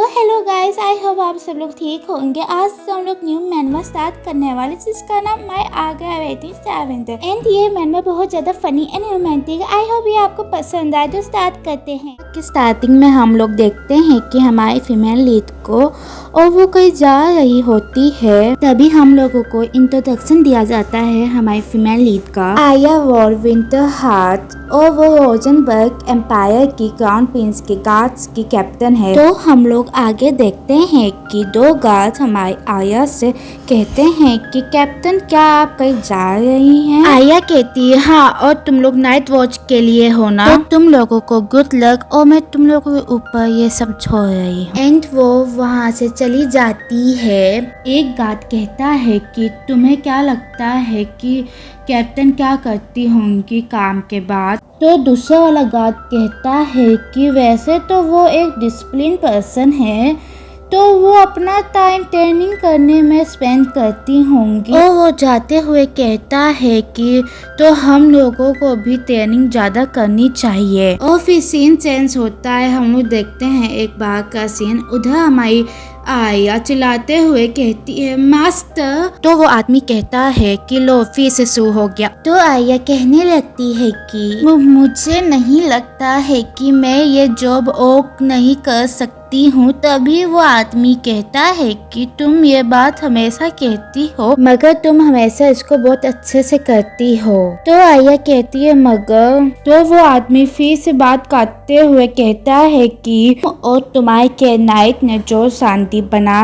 Hello guys, I hope आप सब लोग ठीक होंगे। आज से हम लोग न्यू मैनवा स्टार्ट करने वाले जिसका नाम माय आगरा वेटिंग 7 एंड ये मैनवा बहुत ज्यादा फनी एंड रोमांटिक है। आई होप ये आपको पसंद आए। तो स्टार्ट करते हैं। कि स्टार्टिंग में हम लोग देखते हैं कि हमारी फीमेल लीड को और वो कहीं जा रही होती है, तभी हम लोगों को इंट्रोडक्शन दिया जाता है हमारी फीमेल लीड का। आया वॉर विंटर हार्ट और वो रोजनबर्ग एम्पायर की क्राउन प्रिंस के गार्ड्स की कैप्टन है। तो हम लोग आगे देखते हैं कि दो गार्ड हमारी आया से कहते हैं कि कैप्टन क्या आप कहीं जा रही हैं? आया कहती है हाँ, और तुम लोग नाइट वॉच के लिए हो ना, तो तुम लोगों को गुड लक और मैं तुम लोगों के ऊपर ये सब छोड़ रही हूँ। एंड वो वहाँ से चली जाती है। एक गार्ड कहता है कि तुम्हें क्या लगता है कि कैप्टन क्या करती होंगी काम के बाद? तो दूसरा वाला गार्ड कहता है कि वैसे तो वो एक डिसिप्लिन पर्सन है, तो वो अपना टाइम ट्रेनिंग करने में स्पेंड करती होंगी। और वो जाते हुए कहता है कि तो हम लोगों को भी ट्रेनिंग ज़्यादा करनी चाहिए। और फिर सीन चेंज होता है। हम लोग देखते हैं एक बार का सीन। उधर हमारी आया चिल्लाते हुए कहती है मास्टर। तो वो आदमी कहता है कि लो फिर से शुरू हो गया। तो आया कहने लगती है कि मुझे नहीं लगता है कि मैं ये जॉब और नहीं कर सकती हूँ। तभी वो आदमी कहता है कि तुम ये बात हमेशा कहती हो, मगर तुम हमेशा इसको बहुत अच्छे से करती हो। तो आया कहती है मगर। तो वो आदमी फिर से बात काटते हुए कहता है कि और तुम्हारे के नाइट ने जो शांति बना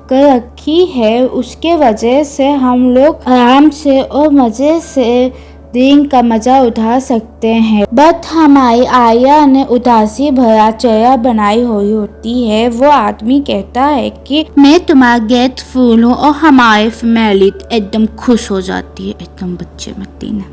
कर रखी है उसके वजह से हम लोग आराम से और मजे से दिन का मजा उठा सकते हैं। बट हमारी आया ने उदासी भरा चेहरा बनाई हुई होती है। वो आदमी कहता है कि मैं तुम्हारा ग्रेटफुल हूँ और हमारी फैमिली एकदम खुश हो जाती है, एकदम बच्चे मती ना।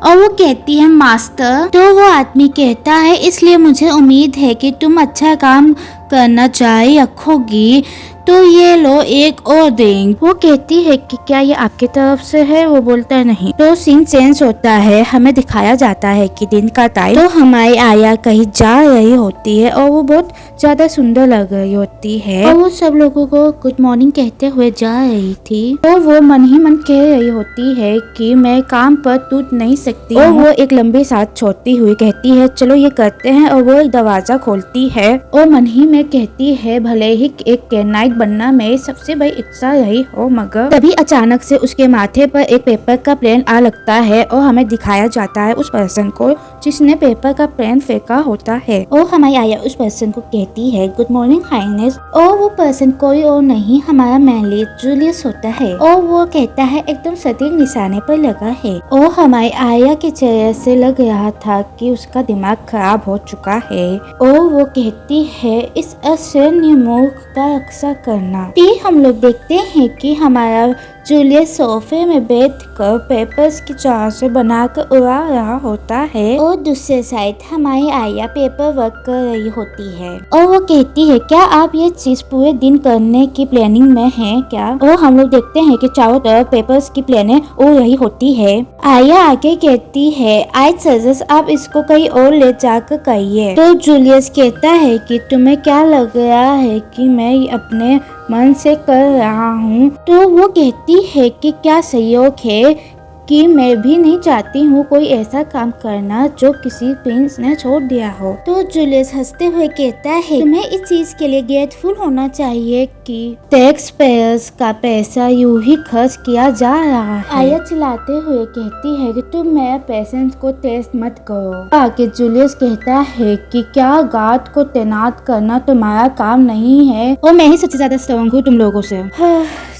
और वो कहती है मास्टर। तो वो आदमी कहता है इसलिए मुझे उम्मीद है कि तुम अच्छा काम करना जारी रखोगी, तो ये लो एक और दिन। वो कहती है कि क्या ये आपकी तरफ से है? वो बोलता है नहीं। तो सीन चेंज होता है। हमें दिखाया जाता है कि दिन का टाइम। तो हमारी आया कहीं जा रही होती है और वो बहुत ज्यादा सुंदर लग रही होती है और वो सब लोगों को गुड मॉर्निंग कहते हुए जा रही थी। और वो मन ही मन कह रही होती है कि मैं काम पर टूट नहीं सकती। और वो एक लंबी सांस छोड़ती हुई कहती है चलो ये करते हैं। और वो एक दरवाजा खोलती है और मन ही में कहती है भले ही एक नाइट बनना मेरी सबसे बड़ी इच्छा रही हो, मगर तभी अचानक से उसके माथे पर एक पेपर का प्लेन आ लगता है और हमें दिखाया जाता है उस पर्सन को जिसने पेपर का प्लेन फेंका होता है। और हमारी आया उस पर्सन को कहती है गुड मॉर्निंग हाइनेस। और वो पर्सन कोई और नहीं हमारा मैनली जूलियस होता है। और वो कहता है एकदम सटीक निशाने पर लगा है। और हमारी आया के चेहरे से लग रहा था कि उसका दिमाग खराब हो चुका है। और वो कहती है इस असहनीय मूर्ख का रक्षा करना। फिर हम लोग देखते हैं कि हमारा जूलियस सोफे में बैठकर पेपर्स की चार से बनाकर उड़ा रहा होता है और दूसरे साइड हमारी आया पेपर वर्क कर रही होती है। और वो कहती है क्या आप ये चीज पूरे दिन करने की प्लानिंग में हैं क्या? और हम लोग देखते हैं कि चारों तरफ पेपर्स की प्लेनें उड़ रही होती है। आया आगे कहती है आई सजेस्ट आप इसको कहीं और ले जाकर कहिए। तो जूलियस कहता है कि तुम्हें क्या लग रहा है कि मैं अपने मन से कर रहा हूँ? तो वो कहती है कि क्या संयोग है कि मैं भी नहीं चाहती हूँ कोई ऐसा काम करना जो किसी प्रिंस ने छोड़ दिया हो। तो जूलियस हंसते हुए कहता है तुम्हें इस चीज के लिए ग्रेटफुल होना चाहिए कि टैक्स पेयर्स का पैसा यूं ही खर्च किया जा रहा है। आया चिल्लाते हुए कहती है कि तुम मेरे पेशेंस को टेस्ट मत करो। आगे जूलियस कहता है कि क्या गार्ड को तैनात करना तुम्हारा काम नहीं है और मैं ही सबसे ज्यादा स्ट्रॉन्ग हूँ तुम लोगों से।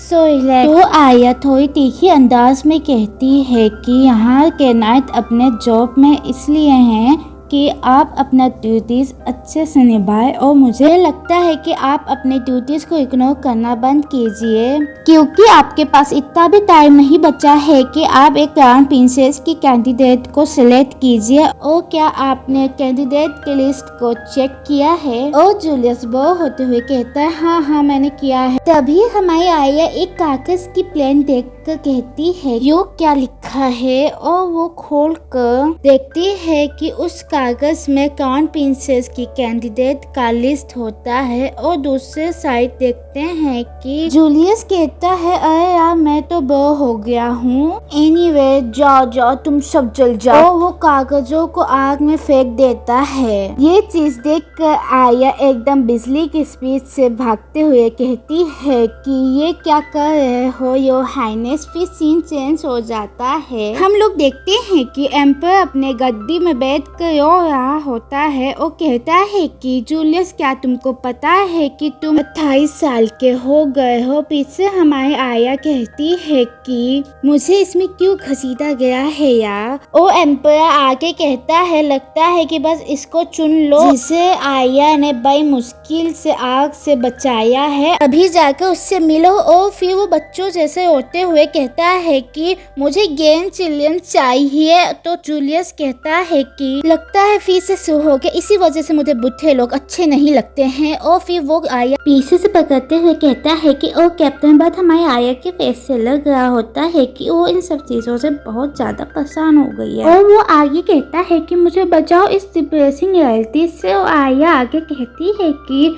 तो आया थोड़ी तीखी अंदाज में कहती है कि यहाँ के नाइट अपने जॉब में इसलिए हैं कि आप अपना ड्यूटीज अच्छे से निभाएं और मुझे लगता है कि आप अपने ड्यूटीज को इग्नोर करना बंद कीजिए क्योंकि आपके पास इतना भी टाइम नहीं बचा है कि आप एक क्राउन प्रिंसेस की कैंडिडेट को सिलेक्ट कीजिए। और क्या आपने कैंडिडेट की लिस्ट को चेक किया है? और जूलियस बोर होते हुए कहता है हाँ मैंने किया है। तभी हमारी आया एक कागज की प्लेन देख कर कहती है यो क्या लिखा है, और वो खोल कर देखती है कि उस कागज में क्राउन प्रिंसेस की कैंडिडेट का लिस्ट होता है। और दूसरे साइड देखते हैं कि जूलियस कहता है अरे यार मैं तो बोर हो गया हूँ, एनीवे जाओ जाओ तुम सब जल जाओ। और वो कागजों को आग में फेंक देता है। ये चीज देखकर आया एकदम बिजली की स्पीड से भागते हुए कहती है कि ये क्या कर रहे हो योर हाइनेस। फिर सीन चेंज हो जाता है। हम लोग देखते हैं कि एम्पर अपने गद्दी में बैठ कर रो रहा होता है और कहता है कि जूलियस क्या तुमको पता है कि तुम 28 साल के हो गए हो। पीछे हमारी आया कहती है कि मुझे इसमें क्यों घसीटा गया है यार। और एम्पर आके कहता है लगता है कि बस इसको चुन लो जिसे आया ने बड़ी मुश्किल से आग से बचाया है, अभी जाकर उससे मिलो। और फिर वो बच्चों जैसे होते हुए कहता है कि मुझे गेंद चिलियन चाहिए। तो जूलियस कहता है कि लगता है फिर से शुरू हो गया, इसी वजह से मुझे बुढ़े लोग अच्छे नहीं लगते हैं। और फिर वो आया पीछे से पकड़ते हुए कहता है कि ओ कैप्टन, बात हमारे आया के फेस से लग रहा होता है कि वो इन सब चीजों से बहुत ज्यादा परेशान हो गई है। और वो आगे कहता है कि मुझे बचाओ इस डिप्रेसिंग रियलिटी से। और आया आगे कहती है कि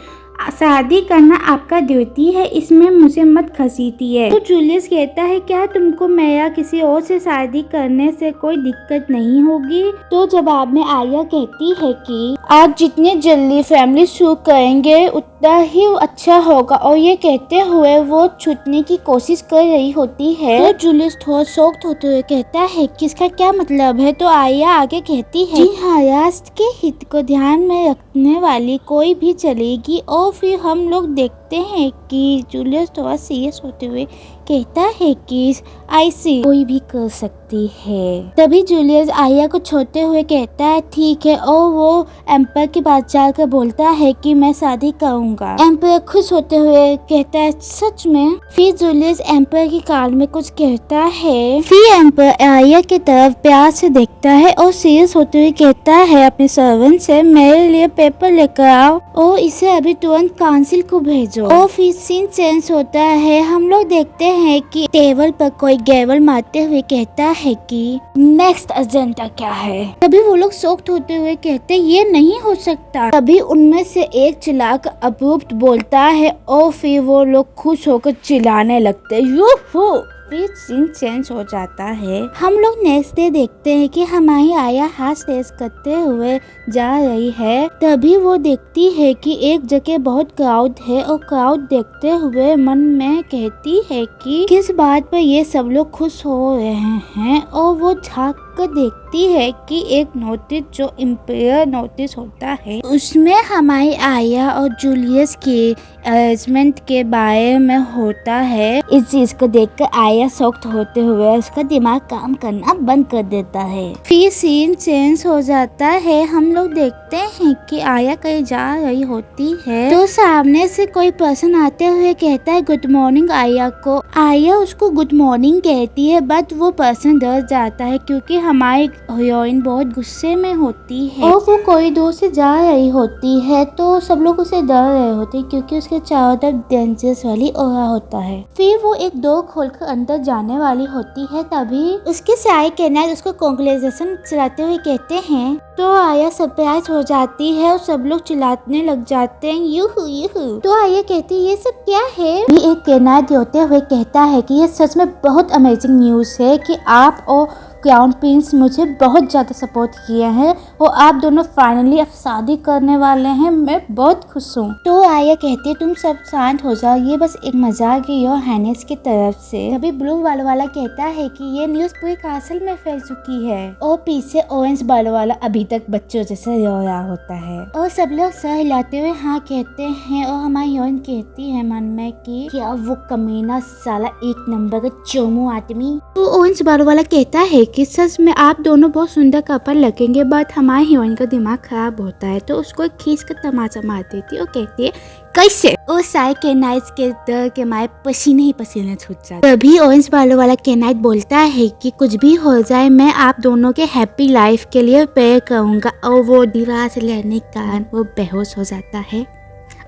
शादी करना आपका ड्यूटी है, इसमें मुझे मत घसीटिए। तो जूलियस कहता है क्या तुमको मेरा किसी और से शादी करने से कोई दिक्कत नहीं होगी। तो जवाब में आया कहती है कि आप जितने जल्दी फैमिली शुरू करेंगे उतना ही अच्छा होगा। और ये कहते हुए वो छूटने की कोशिश कर रही होती है। तो जूलियस थोड़ा शॉक्ड होते हुए कहता है कि इसका क्या मतलब है। तो आया आगे कहती है जी हाँ, राष्ट्र के हित को ध्यान में रखने वाली कोई भी चलेगी। और फिर हम लोग देखते हैं कि जूलियस थोड़ा सीरियस होते हुए कहता है कि ऐसी कोई भी कर सकती है। तभी जूलियस आया को छोड़ते हुए कहता है ठीक है। और वो एम्पर के पास जाकर बोलता है कि मैं शादी करूंगा। एम्पर खुश होते हुए कहता है सच में। फिर जूलियस एम्पर की कान में कुछ कहता है। फिर एम्पर आया की तरफ प्यार से देखता है और सीरियस होते हुए कहता है अपने सर्वेंट से मेरे लिए पेपर लेकर आओ और इसे अभी तुरंत काउंसिल को भेजो। और फिर सीन चेंज होता है। हम लोग देखते हैं कि टेबल पर कोई गैवल मारते हुए कहता है कि नेक्स्ट एजेंडा क्या है। तभी वो लोग शॉक्ड होते हुए कहते ये नहीं हो सकता। तभी उनमें से एक चिल्लाकर अप्रूव्ड बोलता है और फिर वो लोग खुश होकर चिल्लाने लगते यूहू। फिर सीन चेंज हो जाता है। हम लोग नेक्स्ट डे देखते हैं कि हमारी आया हाथ रेस करते हुए जा रही है। तभी वो देखती है कि एक जगह बहुत क्राउड है और क्राउड देखते हुए मन में कहती है कि किस बात पर ये सब लोग खुश हो रहे हैं। और वो झांक कर देखती है कि एक नोटिस जो इम्पेयर नोटिस होता है उसमें हमारी आया और जूलियस के अरेंजमेंट के बारे में होता है। इस चीज को देखकर आया शॉक्ड होते हुए उसका दिमाग काम करना बंद कर देता है। फिर सीन चेंज हो जाता है। हम लोग देखते हैं कि आया कहीं जा रही होती है तो सामने से कोई पर्सन आते हुए कहता है गुड मॉर्निंग आया को। आया उसको गुड मॉर्निंग कहती है बट वो पर्सन डर जाता है क्योंकि हमारी हीरोइन बहुत गुस्से में होती है और वो कॉरिडोर से जा रही होती है। तो सब लोग उसे डर रहे होते हैं क्योंकि उसके चारों तरफ डेंजरस वाली ऑरा होता है। फिर वो एक डोर खोलकर अंदर जाने वाली होती है। तभी उसके सारे कैनाइट उसको कांग्रेचुलेशन चलाते हुए कहते हैं। तो आया सरप्राइज हो जाती है और सब लोग चिल्लाने लग जाते हैं यूहू यूहू। तो आया कहती है ये सब क्या है। भी एक कैनाइट होते हुए कहता है कि ये सच में बहुत अमेजिंग न्यूज है कि आप और क्राउन प्रिंस मुझे बहुत ज़्यादा सपोर्ट किए हैं और आप दोनों फाइनली अब शादी करने वाले हैं। मैं बहुत खुश हूँ। तो आया कहती है तुम सब शांत हो जाओ, ये बस एक मजाक है योर हाइनेस की तरफ से। अभी ब्लू बाल वाला कहता है कि ये न्यूज़ पूरे कासल में फैल चुकी है। और पीछे ऑरेंज बाल वाला अभी तक बच्चों जैसे रो रहा होता है और सब लोग सर हिलाते हुए हाँ कहते हैं। और हमारी हीरोइन कहती है मन में कि क्या वो कमीना साला एक नंबर का चोमू आदमी। तो ऑरेंज बाल वाला कहता है कि सच में आप दोनों बहुत सुंदर कपल लगेंगे बट हमारे हीरोइन का दिमाग खराब होता है। तो उसको खींच कर तमाचा मार देती है और कहती है कैसे। और सारे कैनाइट्स के डर के मारे पसीने ही पसीने छूट जाते। तभी ऑरेंज बालों वाला कैनाइट बोलता है कि कुछ भी हो जाए मैं आप दोनों के हैप्पी लाइफ के लिए प्रेयर करूंगा। और वो दीवार से लड़ने के कारण वो बेहोश हो जाता है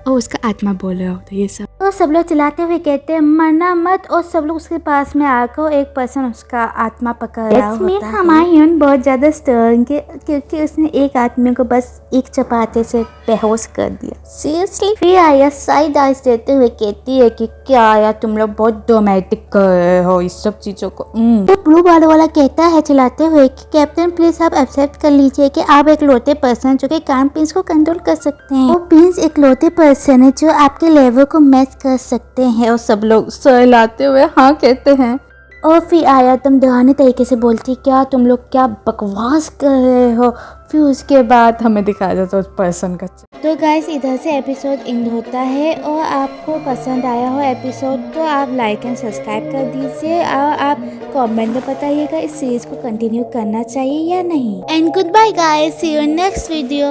और उसका आत्मा बोल रहा होता है ये सब। और सब लोग चिल्लाते हुए कहते हैं मरना मत, और सब लोग उसके पास में आकर एक पर्सन उसका आत्मा पकड़ रहा होता है। हमायून बहुत ज्यादा स्टर्न क्योंकि उसने एक आदमी को बस एक चपाते से बेहोश कर दिया। सीरियसली। फिर आया साइड आइज देते हुए कहती है कि क्या आया तुम लोग बहुत ड्रामेटिक कर रहे हो इस सब चीजों को। तो ब्लू बाल वाला कहता है चिल्लाते हुए कि कैप्टन प्लीज आप एक्सेप्ट कर लीजिए कि आप एक लौते पर्सन जो कि कान पिंस को कंट्रोल कर सकते हैं। वो पिंस एक लौते पर्सन है जो आपके लेवल को मैच कर सकते हैं। और सब लोग सहलाते हुए हाँ कहते हैं। और फिर आया तुम डराने तरीके से बोलती क्या तुम लोग क्या बकवास कर रहे हो। फिर उसके बाद हमें दिखाया जाता है उस पर्सन का। तो गाइस इधर से एपिसोड एंड होता है, और आपको पसंद आया हो एपिसोड तो आप लाइक एंड सब्सक्राइब कर दीजिए, और आप कमेंट में बताइएगा इस सीरीज को कंटिन्यू करना चाहिए या नहीं। And goodbye guys, see you in next video.